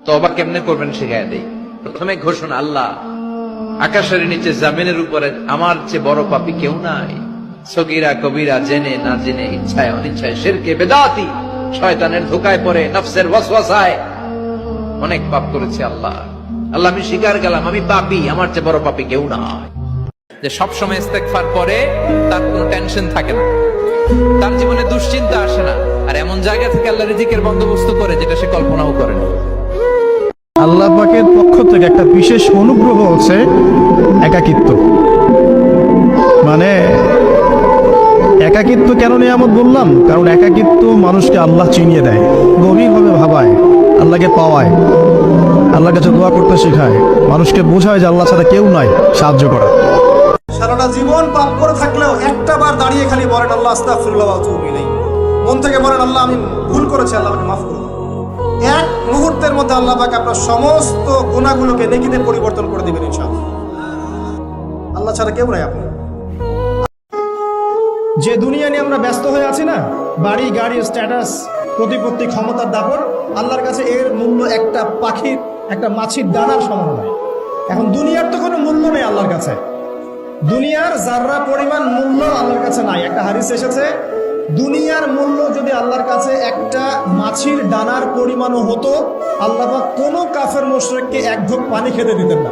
তওবা কেমনে করবেন শিখায় দেই। প্রথমে ঘোষণা, আল্লাহ আকাশের নিচে জমিনের উপরে আমার চেয়ে বড় পাপী কেউ নাই। সগীরা কবিরা, জেনে না জেনে, ইচ্ছায় অনিচ্ছায়, শিরকে বেদাতি, শয়তানের ধোকায় পড়ে, নফসের ওয়াসওয়াসায় অনেক পাপ করেছি আল্লাহ। আল্লাহ আমি স্বীকার গেলাম আমি পাপী, আমার চেয়ে বড় পাপী কেউ নাই। যে সবসময় ইস্তেগফার করে তার কোনো টেনশন থাকে না, তার জীবনে দুশ্চিন্তা আসে না, আর এমন জায়গা থেকে আল্লাহ রিজিকের বন্দোবস্ত করে যেটা সে কল্পনাও করেনি। আল্লাহ পাকের পক্ষ থেকে একটা বিশেষ অনুগ্রহ হচ্ছে একাকিত্ব। মানে একাকিত্ব কেন নিয়ামত বললাম? কারণ একাকিত্ব মানুষকে আল্লাহ চিনিয়ে দেয়, গভীরভাবে ভাবায়, আল্লাহকে পাওয়ায়, আল্লাহর কাছে দোয়া করতে শেখায়, মানুষকে বোঝায় যে আল্লাহ ছাড়া কেউ নাই সাহায্য করা। সারাটা জীবন পাপ করে থাকলেও একটা বার দাঁড়িয়ে খালি বলেন আল্লাহ আস্তাগফিরুল্লাহ ওয়া আতুবু ইলাইহি, মন থেকে বলেন আল্লাহ আমি ভুল করেছি, আল্লাহ আমাকে মাফ করে দিন। এক মুহূর্তের মধ্যে আল্লাহ পাক আপনার সমস্ত গুনাহগুলোকে নেকিতে পরিবর্তন করে দিবেন ইনশাআল্লাহ। আল্লাহ ছাড়া কেউ নাই আপনি। যে দুনিয়া নিয়ে আমরা ব্যস্ত হয়ে আছি না, বাড়ি গাড়ি স্ট্যাটাস প্রতিপত্তি ক্ষমতার দাপট, আল্লাহর কাছে এর মূল্য একটা পাখির একটা মাছির দানার সমান নয়। এখন দুনিয়ার তো কোনো মূল্য নেই আল্লাহর কাছে, দুনিয়ার যাররা পরিমাণ মূল্য আল্লাহর কাছে নাই। একটা হাদিস এসেছে, দুনিয়ার মূল্য যদি আল্লাহর কাছে একটা মাছির দানার পরিমাণও হতো, আল্লাহ পাক কোনো কাফের মুশরিককে এক ঢোক পানি খেতে দিতেন না।